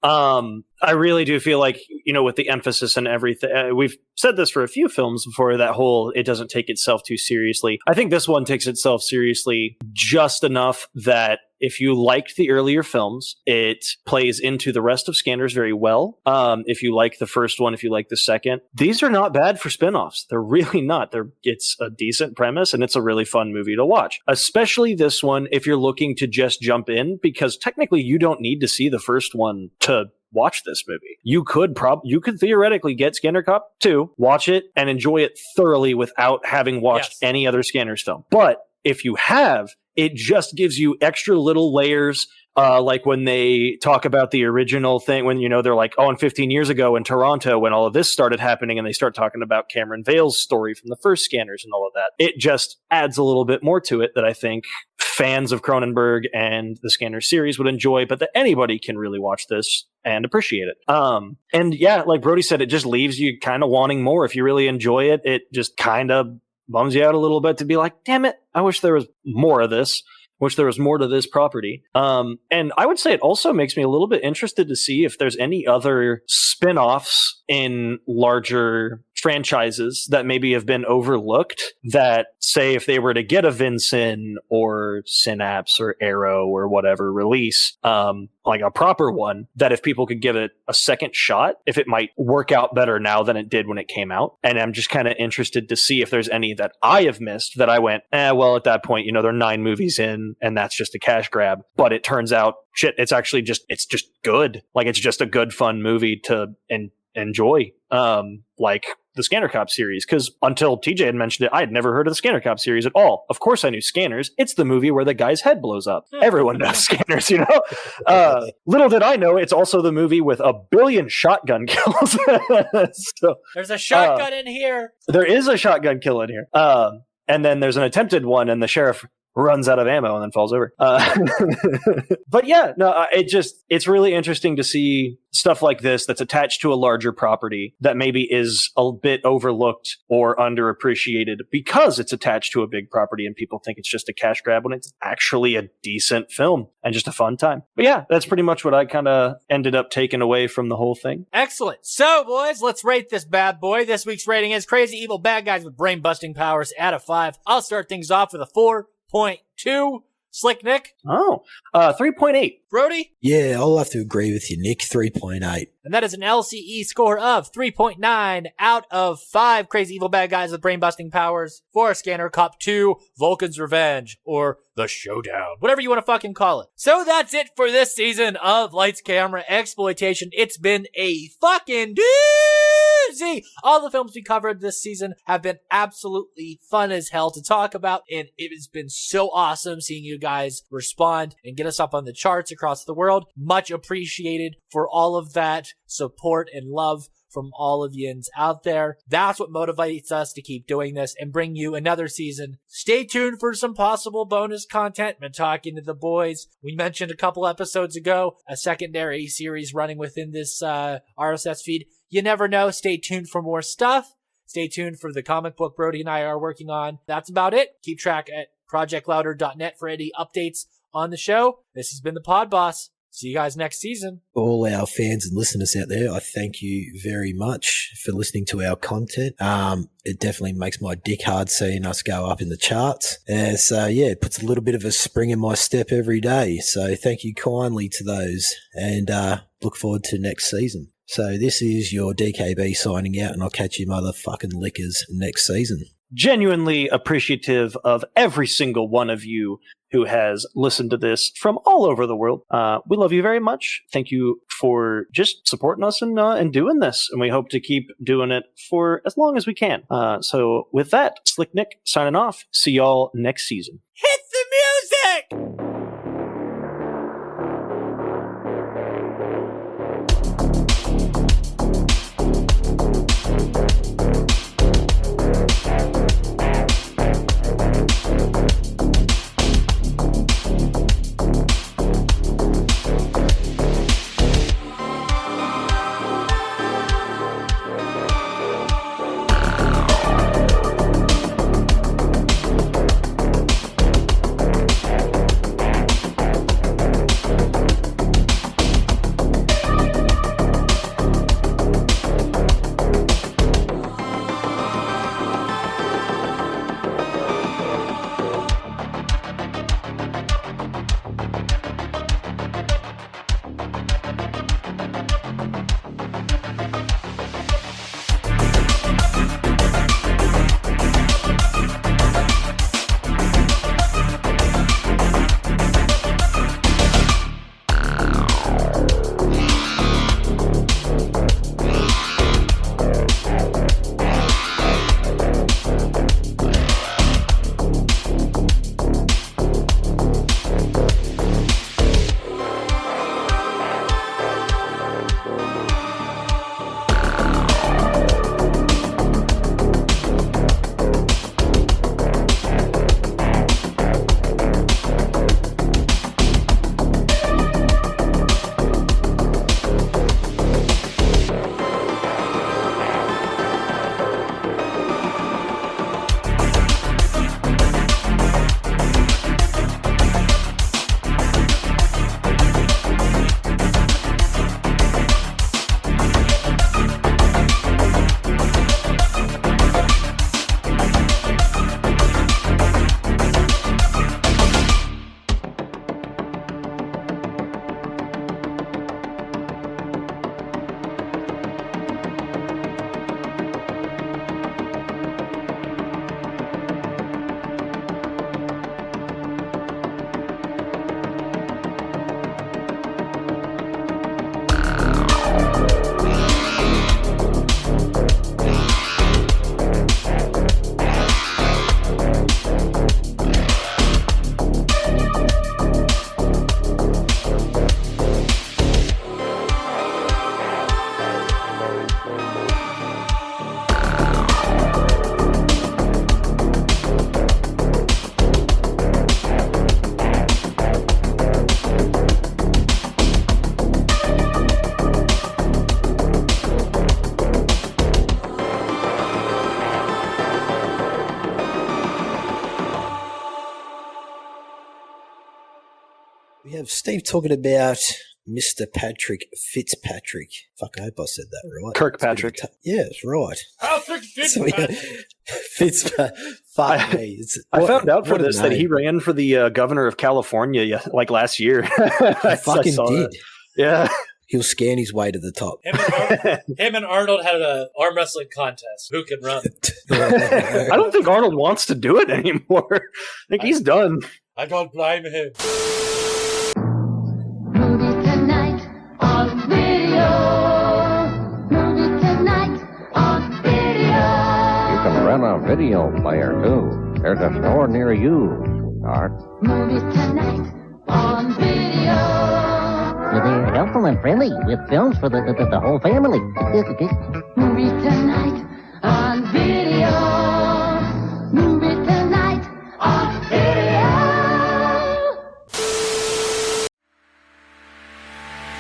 I really do feel like, with the emphasis and everything, we've said this for a few films before, that whole, it doesn't take itself too seriously. I think this one takes itself seriously just enough that if you liked the earlier films, it plays into the rest of Scanners very well. If you like the first one, if you like the second, these are not bad for spinoffs. They're really not. It's a decent premise and it's a really fun movie to watch, especially this one if you're looking to just jump in, because technically you don't need to see the first one to watch this movie. You could theoretically get Scanner Cop 2, watch it, and enjoy it thoroughly without having watched any other Scanners film. But if you have, it just gives you extra little layers, like when they talk about the original thing, when, they're like, and 15 years ago in Toronto, when all of this started happening, and they start talking about Cameron Vale's story from the first Scanners and all of that. It just adds a little bit more to it that I think fans of Cronenberg and the Scanners series would enjoy, but that anybody can really watch this and appreciate it. And yeah, like Brody said, it just leaves you kind of wanting more. If you really enjoy it, it just kind of bums you out a little bit to be like, damn it, I wish there was more of this. Wish there was more to this property. And I would say it also makes me a little bit interested to see if there's any other spin-offs in larger franchises that maybe have been overlooked, that, say, if they were to get a Vincent or Synapse or Arrow or whatever release, like a proper one, that if people could give it a second shot, if it might work out better now than it did when it came out. And I'm just kind of interested to see if there's any that I have missed that I went, well, at that point, they're 9 movies in and that's just a cash grab. But it turns out, shit, it's actually it's just good. Like, it's just a good, fun movie to enjoy. Like the Scanner Cop series, because until TJ had mentioned it, I had never heard of the Scanner Cop series at all. Of course I knew Scanners. It's the movie where the guy's head blows up. Everyone knows Scanners, Little did I know, it's also the movie with 1 billion shotgun kills. So, there's a shotgun in here. There is a shotgun kill in here. And then there's an attempted one, and the sheriff runs out of ammo and then falls over. But yeah, no, it's really interesting to see stuff like this that's attached to a larger property that maybe is a bit overlooked or underappreciated because it's attached to a big property and people think it's just a cash grab when it's actually a decent film and just a fun time. But yeah, that's pretty much what I kind of ended up taking away from the whole thing. Excellent. So, boys, let's rate this bad boy. This week's rating is Crazy Evil Bad Guys with Brain-Busting Powers out of 5. I'll start things off with a 4.2. Slick Nick? 3.8. Brody? Yeah, I'll have to agree with you, Nick. 3.8. And that is an LCE score of 3.9 out of 5 Crazy Evil Bad Guys with Brain-Busting Powers for Scanner Cop 2, Volkin's Revenge, or The Showdown. Whatever you want to fucking call it. So that's it for this season of Lights, Camera, Exploitation. It's been a fucking doozy! All the films we covered this season have been absolutely fun as hell to talk about, and it has been so awesome seeing you guys respond and get us up on the charts across the world. Much appreciated for all of that support and love from all of yins out there. That's what motivates us to keep doing this and bring you another season. Stay tuned for some possible bonus content. Been talking to the boys. We mentioned a couple episodes ago a secondary series running within this RSS feed. You never know. Stay tuned for more stuff. Stay tuned for the comic book Brody and I are working on. That's about it. Keep track at projectlouder.net for any updates on the show. This has been the Pod Boss. See you guys next season. All our fans and listeners out there, I thank you very much for listening to our content. It definitely makes my dick hard seeing us go up in the charts. So yeah, it puts a little bit of a spring in my step every day. So thank you kindly to those, and look forward to next season. So this is your DKB signing out, and I'll catch you motherfucking lickers next season. Genuinely appreciative of every single one of you who has listened to this from all over the world. We love you very much. Thank you for just supporting us and doing this. And we hope to keep doing it for as long as we can. So with that, Slick Nick signing off. See y'all next season. Hit the music! We have Steve talking about Mr. Patrick Fitzpatrick. Fuck, I hope I said that right. Kirkpatrick. Yeah, it's right. Patrick Fitzpatrick. Fuck me. I found out for this that name. he ran for the governor of California like last year. He fucking did. It. Yeah. He'll scan his way to the top. Him and Arnold had an arm wrestling contest. Who can run? I don't think Arnold wants to do it anymore. I think he's done. I don't blame him. Movie tonight on video. Movie tonight on video. You can rent a video player, too. There's a store near you, sweetheart. Movies tonight on video. They're helpful and friendly with films for the whole family. Movie tonight on video. Movie tonight on video.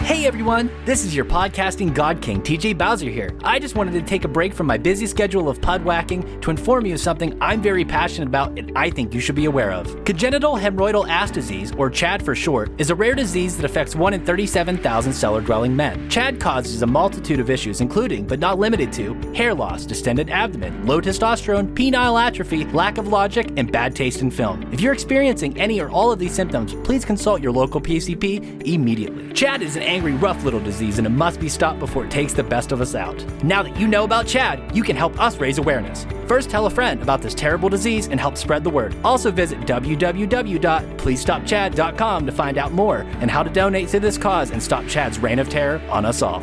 Hey everyone, this is your podcasting God King, TJ Bowser here. I just wanted to take a break from my busy schedule of pud whacking to inform you of something I'm very passionate about and I think you should be aware of. Congenital hemorrhoidal ass disease, or CHAD for short, is a rare disease that affects 1 in 37,000 cellar-dwelling men. CHAD causes a multitude of issues including, but not limited to, hair loss, distended abdomen, low testosterone, penile atrophy, lack of logic, and bad taste in film. If you're experiencing any or all of these symptoms, please consult your local PCP immediately. CHAD is an angry, rough little disease and it must be stopped before it takes the best of us out. Now that you know about CHAD, you can help us raise awareness. First, tell a friend about this terrible disease and help spread the word. Also visit www.pleasestopchad.com to find out more and how to donate to this cause and stop CHAD's reign of terror on us all.